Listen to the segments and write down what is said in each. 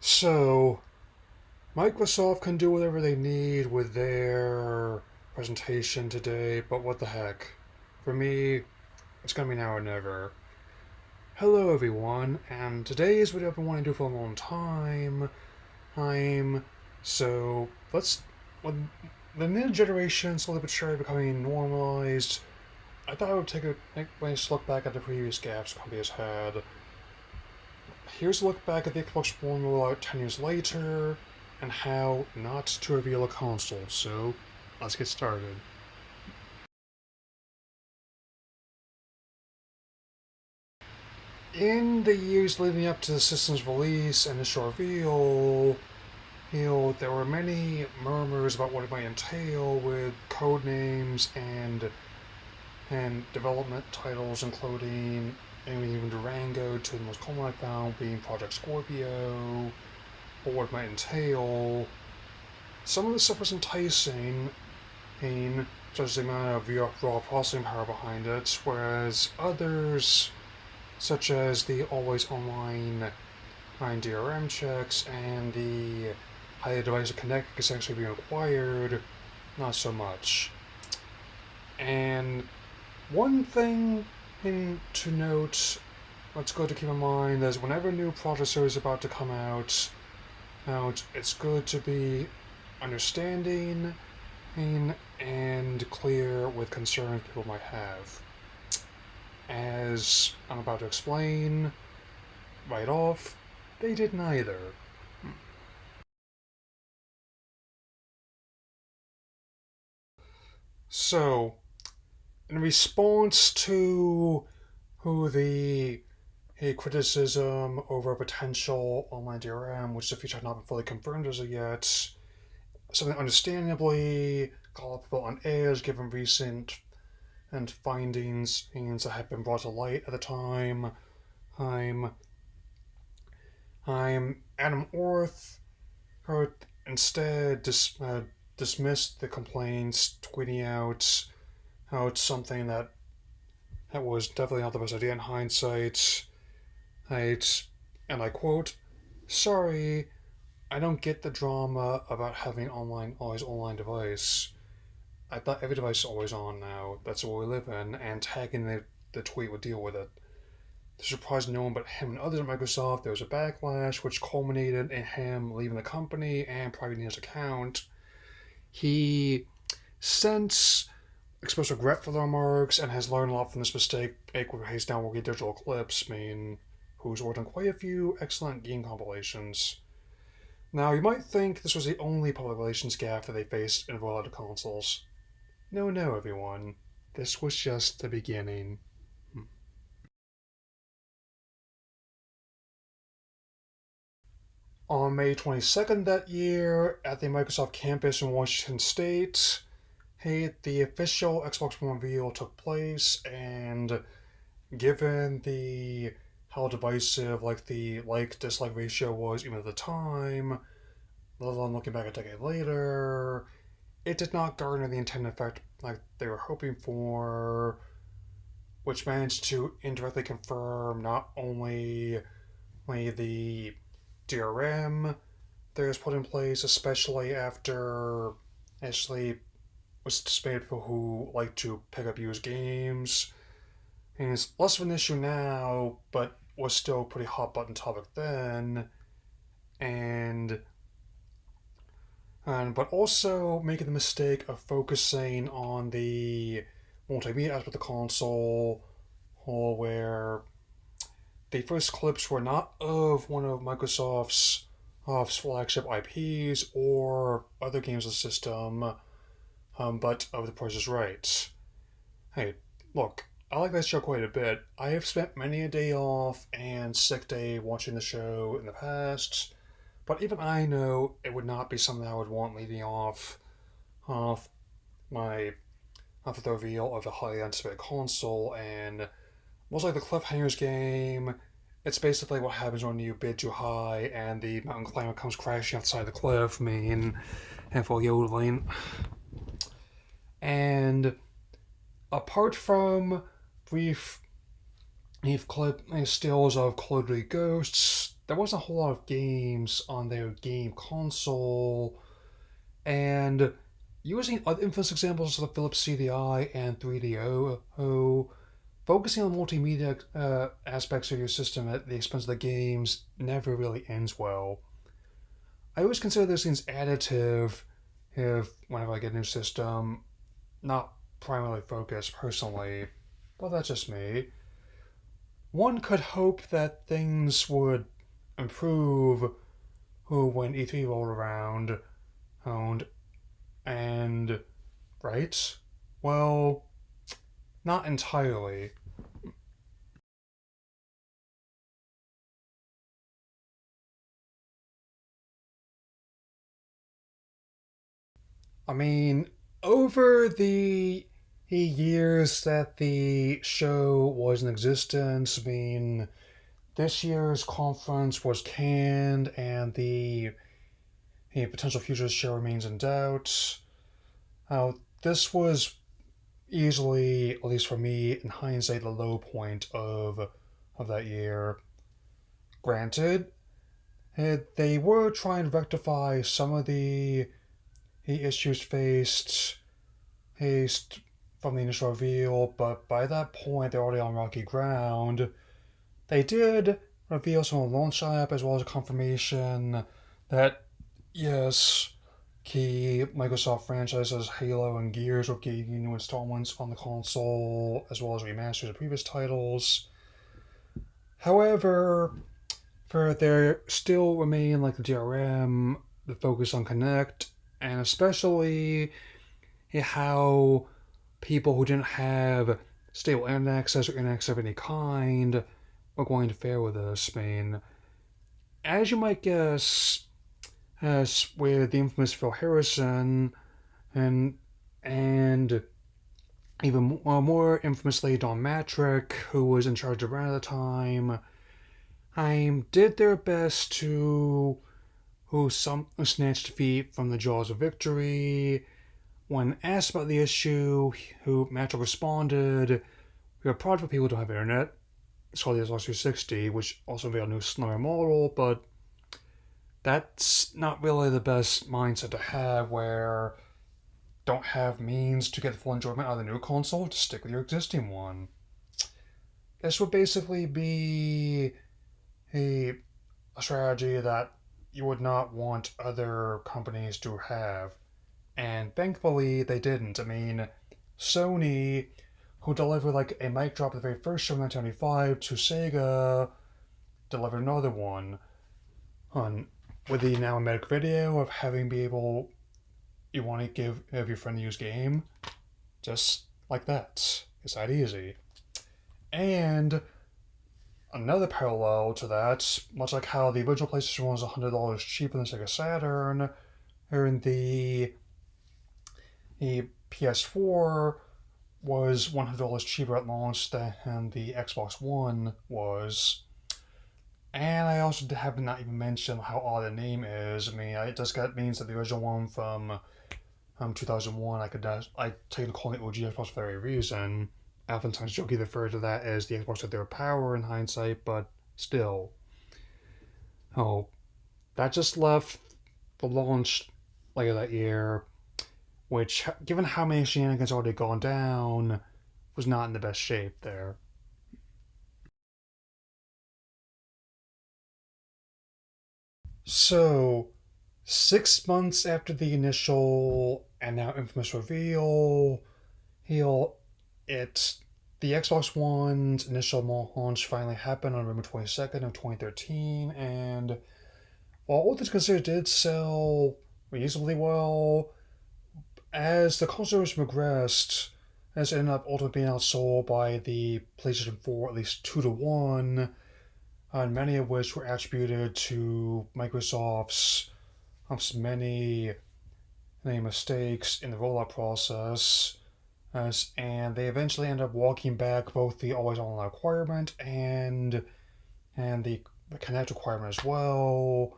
So, Microsoft can do whatever they need with their presentation today, but what the heck? For me, it's gonna be now or never. Hello, everyone, and today's video I've been wanting to do for a long time. I'm so when the new generation slowly but surely becoming normalized. I thought I would take a nice look back at the previous gaps companies had. Here's a look back at the Xbox One rollout 10 years later, and how not to reveal a console, so let's get started. In the years leading up to the system's release and initial reveal, there were many murmurs about what it might entail with code names and development titles, including even Durango, to the most common I found being Project Scorpio, but what it might entail. Some of the stuff was enticing, such as the amount of raw processing power behind it, whereas others, such as the always online DRM checks and the how the device connect essentially being required, not so much. And one thing to note, what's good to keep in mind is whenever a new processor is about to come out, it's good to be understanding and clear with concerns people might have. As I'm about to explain right off, they did neither. So, in response to the criticism over potential online DRM, which the feature had not been fully confirmed as of yet, something understandably got people on edge given recent and findings that had been brought to light at the time. I'm Adam Orth, who instead dismissed the complaints, tweeting out how it's something that was definitely not the best idea in hindsight. And I quote, "Sorry, I don't get the drama about having always online device. I thought every device is always on now. That's what we live in, and tagging the tweet would deal with it." To surprise no one but him and others at Microsoft, there was a backlash, which culminated in him leaving the company and privating his account. He since expressed regret for the remarks and has learned a lot from this mistake, with his now working Digital Eclipse, who's worked on quite a few excellent game compilations. Now, you might think this was the only public relations gaffe that they faced in the rollout of consoles. No, everyone. This was just the beginning. On May 22nd that year, at the Microsoft campus in Washington State, the official Xbox One reveal took place, and given the how divisive the like-dislike ratio was even at the time, let alone looking back a decade later, it did not garner the intended effect like they were hoping for, which managed to indirectly confirm not only the DRM that was put in place, especially after actually was anticipated people who like to pick up used games. And it's less of an issue now, but was still a pretty hot button topic then. And but also making the mistake of focusing on the multimedia aspect of the console, where the first clips were not of one of Microsoft's flagship IPs or other games of the system, but of The Price is Right. Hey, look, I like that show quite a bit. I have spent many a day off and sick day watching the show in the past, but even I know it would not be something I would want leading off my off the reveal of the highly anticipated console. And most like the Cliffhangers game, it's basically what happens when you bid too high and the mountain climber comes crashing off the side of the cliff, and for yodeling. And apart from brief stills of Cloudly Ghosts, there wasn't a whole lot of games on their game console, and using other infamous examples like Philips CDI and 3DO, focusing on multimedia aspects of your system at the expense of the games never really ends well. I always consider those things additive if whenever I get a new system, not primarily focused personally, but that's just me. One could hope that things would improve when E3 rolled around, and, and right? Well, not entirely. I mean, over the years that the show was in existence, I mean, this year's conference was canned, and the potential future of the show remains in doubt. This was easily, at least for me, in hindsight, the low point of that year. Granted, they were trying to rectify some of the issues faced from the initial reveal, but by that point they're already on rocky ground. They did reveal some of the launch app as well as a confirmation that yes, key Microsoft franchises Halo and Gears will get new installments on the console as well as remasters of previous titles. However, for there still remain like the DRM, the focus on Connect, and especially how people who didn't have stable internet access or internet access of any kind are going to fare with this. I mean, as you might guess, as with the infamous Phil Harrison and and even more infamously Don Matrick, who was in charge around the time, did their best to who snatched defeat from the jaws of victory. When asked about the issue, who Matrick responded, "We are proud for people who don't have internet. It's called the Xbox 360, which also unveiled a new slimmer model, but that's not really the best mindset to have where don't have means to get full enjoyment out of the new console, just stick with your existing one." This would basically be a, a strategy that you would not want other companies to have. And thankfully, they didn't. I mean, Sony, who delivered like a mic drop at the very first show in 1995 to Sega, delivered another one on with the now medic video of having be able you want to give your friend a used game, just like that. It's that easy. And another parallel to that, much like how the original PlayStation 1 was $100 cheaper than Sega Saturn, and the PS4 was $100 cheaper at launch than the Xbox One was. And I also have not even mentioned how odd the name is. I mean, it just means that the original one from 2001, I take to calling it OG Xbox for that very reason. I oftentimes jokingly refer to that as the Xbox with their power in hindsight, but still. Oh, that just left the launch later that year, which, given how many shenanigans already gone down, was not in the best shape there. So, 6 months after the initial and now infamous reveal, he'll it the Xbox One's initial launch finally happened on November 22nd of 2013, and while all things considered did sell reasonably well, as the consoles progressed, as it ended up ultimately being outsold by the PlayStation 4 at least 2-1, and many of which were attributed to Microsoft's many mistakes in the rollout process. And they eventually end up walking back both the always on requirement and the Connect requirement as well.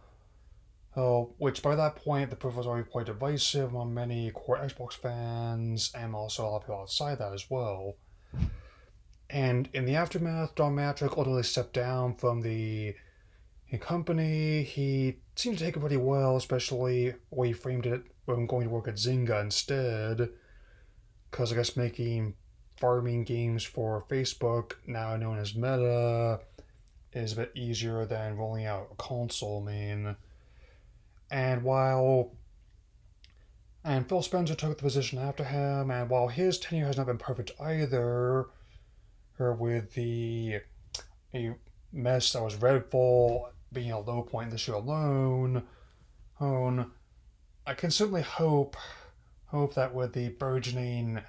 Which by that point the proof was already quite divisive among many core Xbox fans and also a lot of people outside that as well. And in the aftermath, Don Matrick ultimately stepped down from the a company. He seemed to take it pretty well, especially the way he framed it when going to work at Zynga instead. Because I guess making farming games for Facebook, now known as Meta, is a bit easier than rolling out a console main. And while and Phil Spencer took the position after him, and while his tenure has not been perfect either, or with the a mess that was Redfall being a low point this year alone, I can certainly hope that with the burgeoning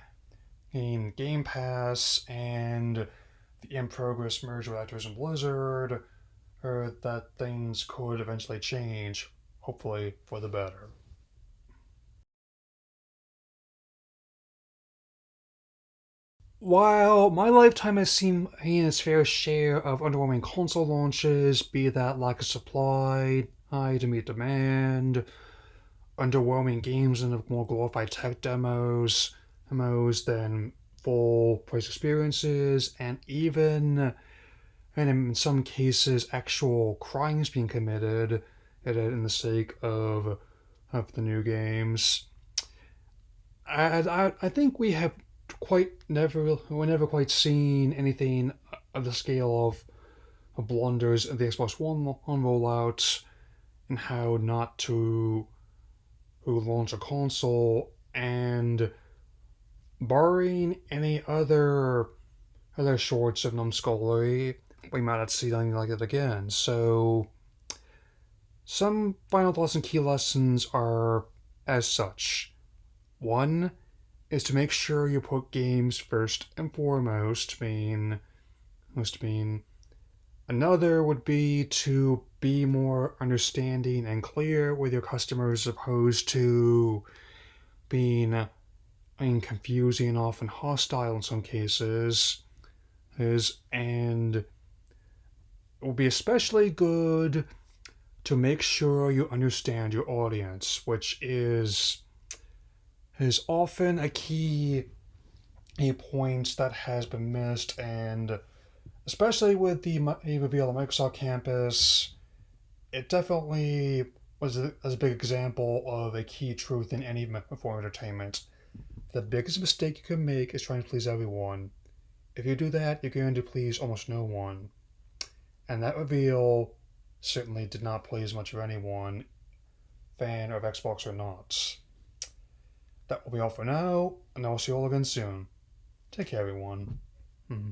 in Game Pass and the in progress merger with Activision Blizzard, that things could eventually change, hopefully for the better. While my lifetime has seen its fair share of underwhelming console launches, be that lack of supply, high to meet demand, underwhelming games and more glorified tech demos than full price experiences, and even, and in some cases, actual crimes being committed in the sake of the new games. I think we never quite seen anything of the scale of blunders of the Xbox One on rollout and how not to launch a console, and barring any other sorts of numbskullery, we might not see anything like it again. So some final thoughts and key lessons are as such. One is to make sure you put games first and foremost. Another would be to be more understanding and clear with your customers as opposed to being confusing and often hostile in some cases. And it would be especially good to make sure you understand your audience, which is often a point that has been missed, and especially with the reveal of Microsoft Campus, it definitely was a big example of a key truth in any form of entertainment. The biggest mistake you can make is trying to please everyone. If you do that, you're going to please almost no one. And that reveal certainly did not please much of anyone, fan of Xbox or not. That will be all for now, and I will see you all again soon. Take care, everyone. Mm-hmm.